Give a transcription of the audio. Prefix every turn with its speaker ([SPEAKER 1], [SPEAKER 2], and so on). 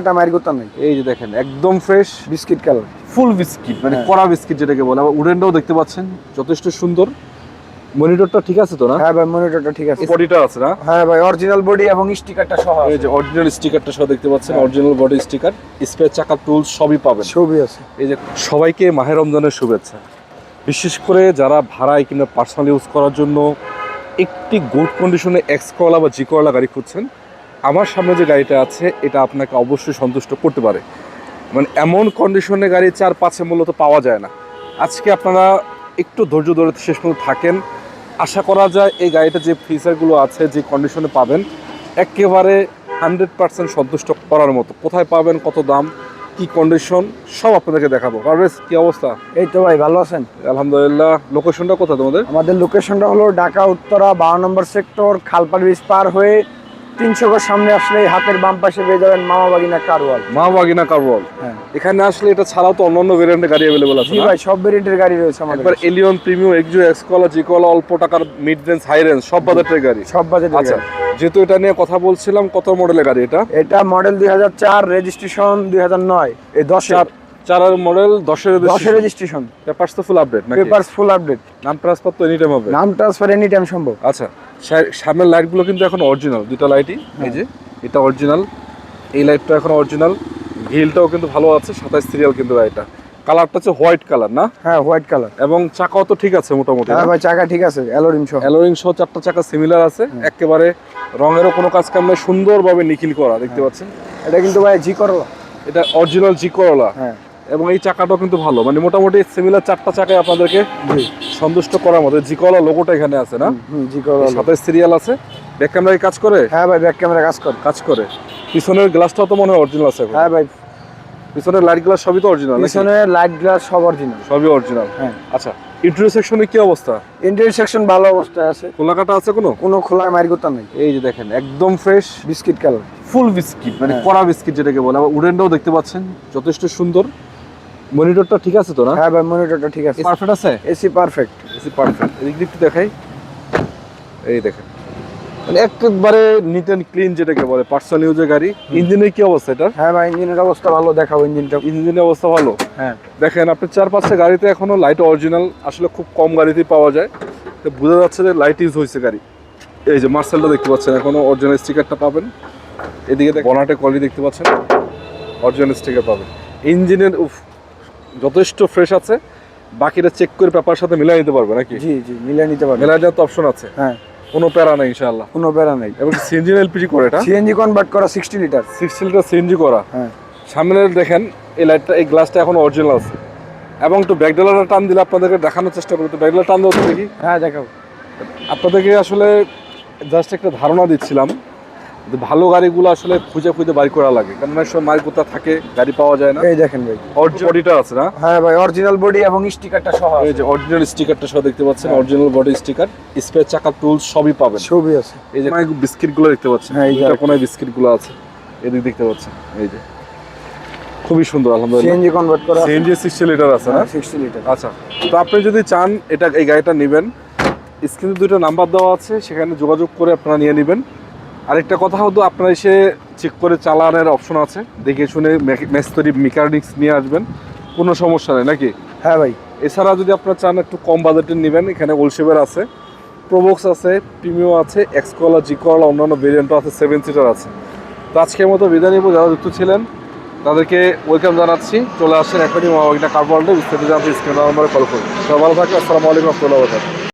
[SPEAKER 1] এটা মাইর করতে নাই।
[SPEAKER 2] এই যে দেখেন একদম ফ্রেশ
[SPEAKER 1] বিস্কিট কালার,
[SPEAKER 2] ফুল বিস্কিট মানে কড়া বিস্কিট যেটাকে বলে। আবার উডেনটাও দেখতে পাচ্ছেন যথেষ্ট সুন্দর। মনিটরটা ঠিক আছে তো না?
[SPEAKER 1] হ্যাঁ ভাই মনিটরটা ঠিক আছে,
[SPEAKER 2] বডিটা আছে না?
[SPEAKER 1] হ্যাঁ ভাই অরিজিনাল বডি এবং স্টিকারটা সহ আছে।
[SPEAKER 2] এই যে অরিজিনাল স্টিকারটা সহ দেখতে পাচ্ছেন, অরিজিনাল বডি স্টিকার, স্পেয়ার চাকা টুলস সবই পাবেন।
[SPEAKER 1] সবই আছে।
[SPEAKER 2] এই যে সবাইকে মাহে রমজানের শুভেচ্ছা। বিশেষ করে যারা ভাড়ায় কিংবা পার্সোনাল ইউজ করার জন্য একটি গুড কন্ডিশনে এক্স করলা বা জি করলা গাড়ি খুঁজছেন, আমার সামনে যে গাড়িটা আছে এটা আপনাকে অবশ্যই সন্তুষ্ট করতে পারে। মানে এমন কন্ডিশনে গাড়ি 4-5 মূলত পাওয়া যায় না। আজকে আপনারা একটু ধৈর্য ধরে শেষ পর্যন্ত থাকেন, আশা করা যায় এই গাড়িটা যে ফিচারগুলো আছে, যে কন্ডিশনে পাবেন, একেবারে 100% সন্তুষ্ট করার মতো। কোথায় পাবেন, কত দাম, কি কন্ডিশন, সব আপনাদেরকে দেখাবো। পারভেজ, কি অবস্থা?
[SPEAKER 1] এই তো ভাই ভালো আছেন?
[SPEAKER 2] আলহামদুলিল্লাহ। লোকেশনটা কোথায় তোমাদের?
[SPEAKER 1] আমাদের লোকেশনটা হলো ঢাকা উত্তরা 52 নম্বর সেক্টর, খালপাড় ব্রিজ পার হয়ে 300 গজ সামনে আসলে হাতের বাম পাশে পেয়ে যাবেন মামা বাগিনা কারওয়াল।
[SPEAKER 2] মামা বাগিনা কারওয়াল।
[SPEAKER 1] হ্যাঁ,
[SPEAKER 2] এখানে আসলে এটা ছাড়াও তো অন্যান্য ভেরিয়েন্টের গাড়ি अवेलेबल আছে।
[SPEAKER 1] জি ভাই, সব ভেরিয়েন্টের গাড়ি রয়েছে আমাদের।
[SPEAKER 2] একবার এলিয়ন, প্রিমিয়াম, এক্সজো, এক্স কলা, জি কলা, অল্প টাকার মিড রেঞ্জ, হাই রেঞ্জ সব বাজেটের গাড়ি।
[SPEAKER 1] সব বাজেটের
[SPEAKER 2] আচ্ছা,
[SPEAKER 1] গাড়ি।
[SPEAKER 2] যেহেতু এটা নিয়ে কথা বলছিলাম, কত মডেলের গাড়ি এটা?
[SPEAKER 1] এটা মডেল 2004, রেজিস্ট্রেশন 2009। এই
[SPEAKER 2] 4 মডেল, 10
[SPEAKER 1] রেজিস্ট্রেশন।
[SPEAKER 2] পেপারস তো ফুল আপডেট নাকি?
[SPEAKER 1] Papers full update.
[SPEAKER 2] নাম ট্রান্সফার তো এনি টাইম হবে?
[SPEAKER 1] নাম ট্রান্সফার এনি টাইম সম্ভব।
[SPEAKER 2] আচ্ছা, সামনের লাইটগুলো কিন্তু এখন অরিজিনাল, দুটো লাইটই। এই যে এটা অরিজিনাল, এই লাইটটা এখন অরিজিনাল, গ্রিলটাও কিন্তু ভালো আছে, 27 সিরিয়াল কিন্তু এটা। কালারটা হচ্ছে হোয়াইট কালার না?
[SPEAKER 1] হ্যাঁ, হোয়াইট কালার।
[SPEAKER 2] এবং চাকাও তো ঠিক আছে মোটামুটি?
[SPEAKER 1] হ্যাঁ ভাই, চাকা ঠিক আছে, অ্যালোরিং সহ।
[SPEAKER 2] অ্যালোরিং সহ 4টা চাকা সিমিলার আছে, একেবারে রঙেরও কোনো কাজ কাম নাই, সুন্দরভাবে নিখিল করা দেখতে পাচ্ছেন।
[SPEAKER 1] এটা কিন্তু ভাই জি করলা,
[SPEAKER 2] এটা অরিজিনাল জি করলা।
[SPEAKER 1] হ্যাঁ,
[SPEAKER 2] এবং এই চাকাটাও কিন্তু ভালো, মানে মোটামুটি সিমিলার 4টা চাকায় আপনাদেরকে সন্তুষ্ট করার মতো। জি করলা লোগোটা এখানে আছে না?
[SPEAKER 1] জি করলা,
[SPEAKER 2] 27 সিরিয়াল আছে। ব্যাক ক্যামেরায় কাজ করে?
[SPEAKER 1] হ্যাঁ ভাই, ব্যাক ক্যামেরা কাজ করে।
[SPEAKER 2] পিছনের গ্লাসটাও তো মনে হয় অরিজিনাল আছে।
[SPEAKER 1] হ্যাঁ ভাই,
[SPEAKER 2] পিছনের লাইট গ্লাস সবই তো অরিজিনাল?
[SPEAKER 1] পিছনের লাইট গ্লাস সব অরিজিনাল,
[SPEAKER 2] সবই অরিজিনাল।
[SPEAKER 1] হ্যাঁ।
[SPEAKER 2] আচ্ছা, ইন্টেরিয়র সেকশনে কি অবস্থা?
[SPEAKER 1] ইন্টেরিয়র সেকশন ভালো অবস্থায় আছে,
[SPEAKER 2] খোলাকাটা আছে কোনো
[SPEAKER 1] খোলা মাইর করতে নাই।
[SPEAKER 2] এই যে দেখেন একদম ফ্রেশ
[SPEAKER 1] বিস্কিট কালার,
[SPEAKER 2] ফুল বিস্কিট মানে কড়া বিস্কিট যেটাকে বলে। আবার উডেনটাও দেখতে পাচ্ছেন যথেষ্ট সুন্দর। মনিটরটা ঠিক আছে তো না?
[SPEAKER 1] হ্যাঁ ভাই মনিটরটা ঠিক আছে,
[SPEAKER 2] পারফেক্ট আছে,
[SPEAKER 1] এসি পারফেক্ট।
[SPEAKER 2] AC perfect. এদিক দিক দেখাই, এই দেখেন মানে একেবারে নিট এন্ড ক্লিন যেটাকে বলে, পার্সোনাল ইউজের গাড়ি। ইঞ্জিনের কি অবস্থা এটা?
[SPEAKER 1] হ্যাঁ ভাই, ইঞ্জিনের অবস্থা ভালো, দেখাবো ইঞ্জিনটা।
[SPEAKER 2] ইঞ্জিনের অবস্থা ভালো,
[SPEAKER 1] হ্যাঁ।
[SPEAKER 2] দেখেন আপনি 4-5টা গাড়িতে এখনো লাইট অরিজিনাল, আসলে খুব কম গাড়িতেই পাওয়া যায়, তো বোঝা যাচ্ছে যে লাইট ইউজ হয়েছে গাড়ি। এই যে মার্সেলটা দেখতে পাচ্ছেন, এখনো অরিজিনাল স্টিকারটা পাবেন। এদিকে বনাটে কোয়ালিটি দেখতে পাচ্ছেন, অরিজিনাল স্টিকার পাবেন। ইঞ্জিনের যথেষ্ট ফ্রেশ আছে, বাকিটা চেক করে পেপার সাথে মিলাই নিতে পারবে নাকি?
[SPEAKER 1] জি জি, মিলিয়ে নিতে পারবে,
[SPEAKER 2] মিলাই দেওয়ার তো অপশন আছে।
[SPEAKER 1] হ্যাঁ,
[SPEAKER 2] কোনো প্যারা নাই ইনশাআল্লাহ,
[SPEAKER 1] কোনো প্যারা নাই।
[SPEAKER 2] এবং সিএনজি এলপিজি করে এটা?
[SPEAKER 1] সিএনজি কনভার্ট করা 60 লিটার,
[SPEAKER 2] 60 লিটার সিএনজি করা।
[SPEAKER 1] হ্যাঁ।
[SPEAKER 2] সামনের দেখেন এই লাইটটা, এই গ্লাসটা এখন অরিজিনাল আছে। এবং একটু ব্যাকডালারটা টান দিলে আপনাদেরকে দেখানোর চেষ্টা করবো। তো ব্যাকডালার টান দেওয়া তো দেখি।
[SPEAKER 1] হ্যাঁ দেখাবো।
[SPEAKER 2] আপনাদেরকে আসলে জাস্ট একটা ধারণা দিচ্ছিলাম যে ভালো গাড়িগুলো আসলে খুঁজে বাড়ি করা লাগে, কারণ অনেক সময় মাল কোথা থাকে, গাড়ি পাওয়া যায় না।
[SPEAKER 1] এই দেখেন ভাই,
[SPEAKER 2] বডিটা আছে না?
[SPEAKER 1] হ্যাঁ ভাই, অরিজিনাল বডি এবং স্টিকারটা সহ
[SPEAKER 2] এই যে অরিজিনাল স্টিকারটা সহ দেখতে পাচ্ছেন, অরিজিনাল বডি স্টিকার, স্পেয়ার চাকা টুলস সবই পাবেন,
[SPEAKER 1] সবই আছে।
[SPEAKER 2] এই যে বিস্কিটগুলো দেখতে পাচ্ছেন,
[SPEAKER 1] হ্যাঁ, এই যে
[SPEAKER 2] কোনায় বিস্কিটগুলো আছে, এদিক দেখতে পাচ্ছেন, এই যে খুবই সুন্দর আলহামদুলিল্লাহ।
[SPEAKER 1] সিএনজি কনভার্ট করা,
[SPEAKER 2] সিএনজি 60 লিটার আছে না?
[SPEAKER 1] 60 লিটার।
[SPEAKER 2] আচ্ছা, তো আপনি যদি চান এই গাড়িটা নেবেন, স্ক্রিনে 2টা নাম্বার দেওয়া আছে, সেখানে যোগাযোগ করে আপনারা নিয়ে নেবেন। আরেকটা কথা হতো, আপনারা এসে চেক করে চালানোর অপশন আছে, দেখে শুনে মেস্তরি মেকানিক্স নিয়ে আসবেন, কোনো সমস্যা নেই নাকি?
[SPEAKER 1] হ্যাঁ ভাই।
[SPEAKER 2] এছাড়া যদি আপনারা চান একটু কম বাজেটের নেবেন, এখানে ওলশেভের আছে, প্রোবক্স আছে, প্রিমিয়াম আছে, এক্স করলা, জি করলা, অন্যান্য ভেরিয়েন্টও আছে, 7 সিটার আছে। তো আজকের মতো বিদায় নিব। যারা যুক্ত ছিলেন তাদেরকে ওয়েলকাম জানাচ্ছি, চলে আসেন এখনই মামা বাগিনা কারওয়ালে, বিস্তারিত জানতে স্ক্রিনে নাম্বারে কল করুন। সবাই ভালো থাকবেন, আসসালামু আলাইকুম ওয়া রাহমাতুল্লাহি ওয়া বারাকাতুহু।